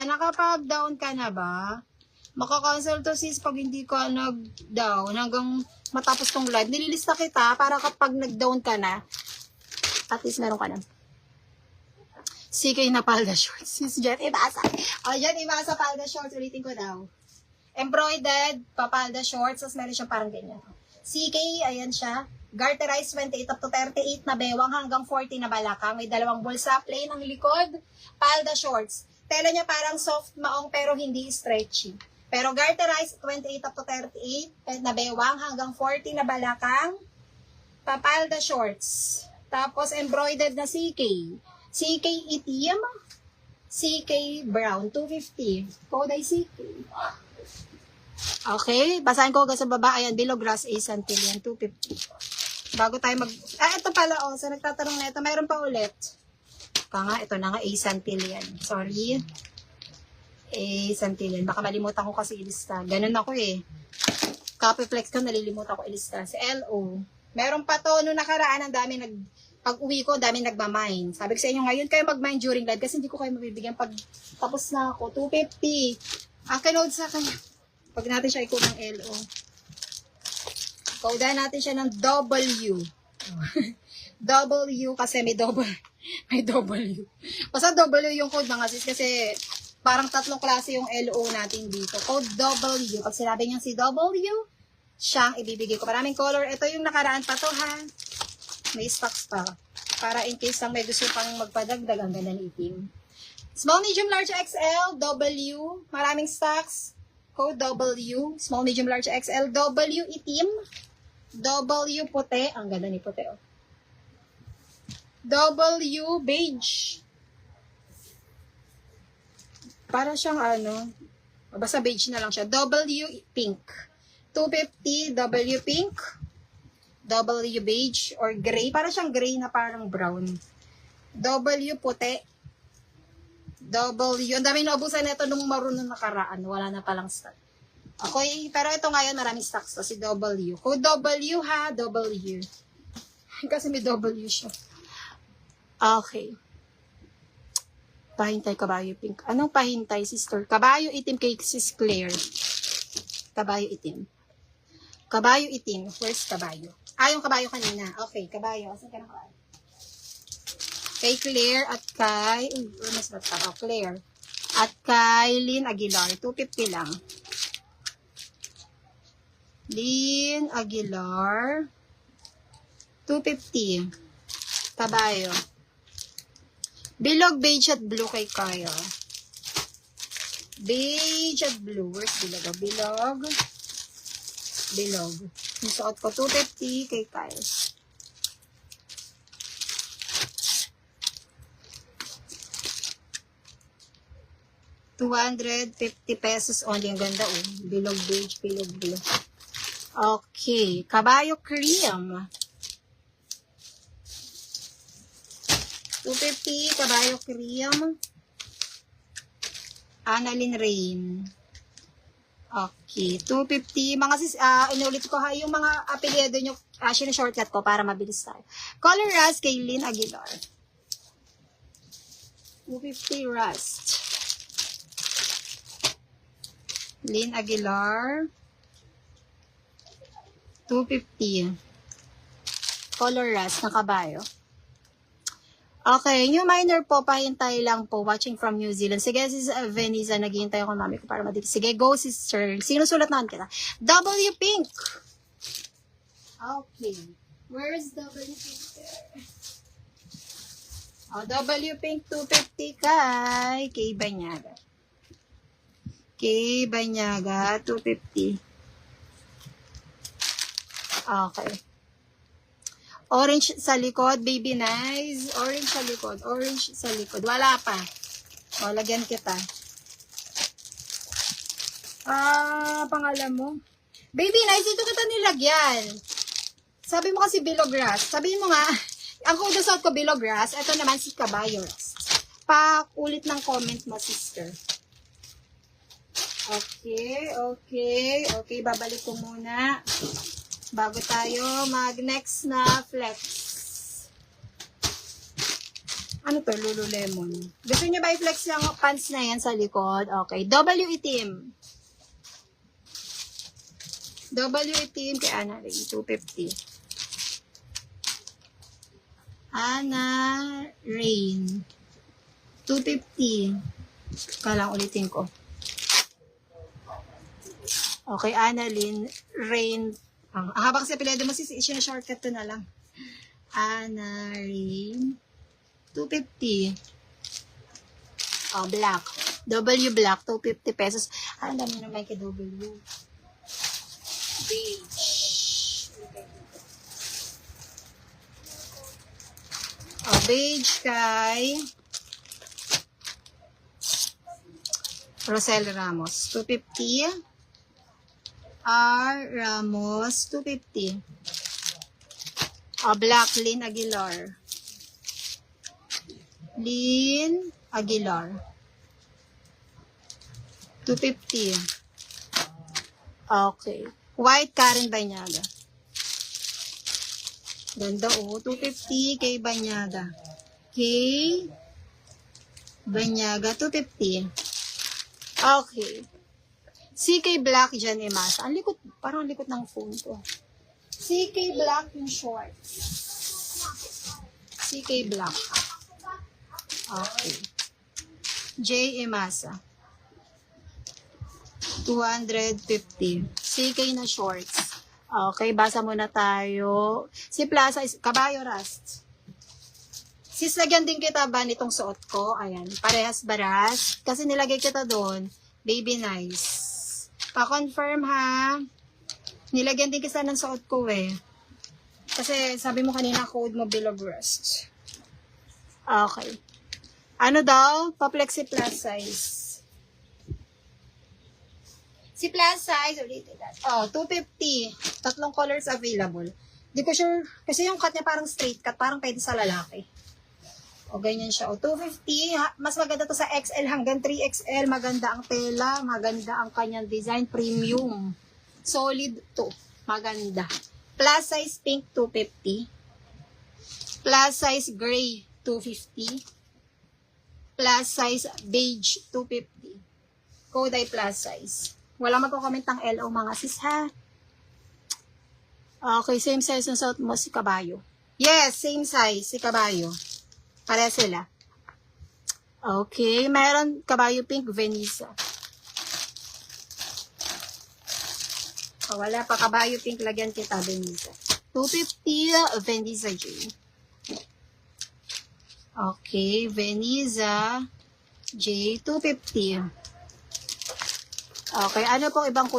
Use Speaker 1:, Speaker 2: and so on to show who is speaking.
Speaker 1: nakapag-down ka na ba? Maka-cancel to sis pag hindi ka nag-down hanggang matapos tong live. Nililista kita para kapag nag-down ka na, at least meron ka na. CK na palda shorts. Sis Jet Ibasa. O, Jet Ibasa palda shorts. Ulitin ko daw. Embroidered, papalda shorts. Tapos meron siyang parang ganyan. CK, ayan siya. Garterized 28 up to 38 na bewang hanggang 40 na balakang. May dalawang bulsa. Plain ang likod. Palda shorts. Tela niya parang soft maong pero hindi stretchy. Pero garterized 28 up to 38 na bewang hanggang 40 na balakang. Papalda shorts. Tapos embroidered na CK. CK itim. CK brown. 250. Code ay CK. Okay. Basahin ko hanggang sa baba. Ayan. Below grass A Santillan. 250. Bago tayo mag... ito pala. Sa nagtatanong na ito. Mayroon pa ulit. Ito na nga. A Santillan. Sorry. A Santillan. Baka malimutan ko kasi ilista. Ganun ako eh. Copyflex ko. Nalilimutan ko ilista. Si LO. Meron pa to. Noong nakaraan, ang dami pag uwi ko, dami nagmamine. Sabi ko sa inyo ngayon, kayo mag-mine during live kasi hindi ko kayo mabibigyan pag tapos na ako. 250. Ang kinood sa kanya. Pag natin siya i-code ng LO. Code natin siya ng W. W kasi may double. May W. Basta W yung code mga sis kasi parang tatlong klase yung LO natin dito. Code W. Pag sinabi niya si W, siyang ibibigay ko. Maraming color. Ito yung nakaraan pa to ha. May stocks pa. Para in case lang may gusto pang magpadagdag, ang ganda ng itim. Small, medium, large, XL, W. Maraming stocks. Code W. Small, medium, large, XL, W, itim. W, puti. Ang ganda ni puti, oh. W, beige. Para siyang basta beige na lang siya. W, pink. 250, W, pink. W beige or gray. Para siyang gray na parang brown. W puti. W. Ang dami naubusan nito nung marunong nakaraan. Wala na palang stock. Okay. Pero ito ngayon maraming stocks to. Si W. Code W ha. W. Kasi may W siya. Okay. Pahintay kabayo pink. Anong pahintay sister? Kabayo itim kay sis Claire. Kabayo itim. Kabayo itim. Where's kabayo? Yung kabayo kanina. Okay, kabayo. Asan ka na kabayo? Kay Claire at kay... mas bata. Claire. At kay Lynn Aguilar. 250 lang. Lynn Aguilar. 250. Kabayo. Bilog, beige at blue kay Kaya. Beige at blue. Where's bilog? Bilog. Bilog. Yung suot ko, 250 kay Kyle. ₱250 only. Ang ganda, oh. Bilog beige, bilog blue. Okay. Kabayo cream. 250, kabayo cream. Annalyn Rain. Okay, 250. Mga sis, inulit ko ha, yung mga apelyido nyo, shortcut ko para mabilis tayo. Color Rust kay Lynn Aguilar. 250 Rust. Lynn Aguilar. 250. Color Rust na kabayo. Okay, new minor po, pahintay lang po, watching from New Zealand. Sige, sis Veniza, naghihintay ako mami ko para madilis. Sige, go sister. Sinusulat naman kita. W pink. Okay. Where's W pink there? W pink 250 kay Banyaga. Kay Banyaga, 250. Okay. Orange sa likod, baby nice. Orange sa likod, orange sa likod. Wala pa. Lagyan kita. Pangalan mo? Baby nice, ito kita nilagyan. Sabi mo kasi below grass. Sabihin mo nga, ang code sa ko below grass. Ito naman si Kabayo Rust. Pakulit ng comment mo, sister. Okay, babalik ko muna. Bago tayo mag-next na flex. Ano to? Lululemon. Gusto nyo ba i-flex yung pants na yan sa likod? Okay. W itim. W itim kay Ana Ray. 250. Ana Rain. 250. Kalang ulitin ko. Okay, Annalyn Rain. Ang habang sa apelyido mo, shortcut to na lang. Ana Rain. 250. Oh, black. W black, 250 pesos. Ay, ang dami naman kay W. Beige. Oh, beige kay Rosel Ramos. 250. R. Ramos. 250. Oh, black. Lynn Aguilar. Lynn Aguilar. 250. Okay. White Karen Banyaga. Ganda oh. 250 kay Banyaga. Kay Banyaga. 250. Okay. CK Black dyan Imasa. Ang likot. Parang ang likot ng phone ko. CK Black yung shorts. CK Black. Okay. J. Imasa. 250. CK na shorts. Okay, basa muna tayo. Si Plaza, Kabayo Rust. Sis, lagyan din kita ba nitong suot ko? Ayan, parehas baras. Kasi nilagay kita doon. Baby nice. Pa-confirm ha. Nilagyan din kita ng suot ko eh. Kasi sabi mo kanina code mo below breast. Okay. Ano daw? Pa-flexi plus size. Si plus size, ulitin natin. Oh, 250. Tatlong colors available. Di ko sure. Kasi yung cut niya parang straight cut. Parang pwede sa lalaki. O, ganyan siya. O, 250. Mas maganda to sa XL hanggang 3XL. Maganda ang tela. Maganda ang kanyang design. Premium. Solid to. Maganda. Plus size pink, 250. Plus size gray, 250. Plus size beige, 250. Code ay plus size. Wala magko-comment ang LO mga sis ha. Okay, same size ng suot mo si Kabayo. Yes, same size si Kabayo. Pare sila. Okay, mayroon Kabayo pink, Venisa. Oh, wala pa Kabayo pink, lagyan kita Venisa. 250 Venisa J. Okay, Venisa J, 250. Okay, ano pong ibang kulay?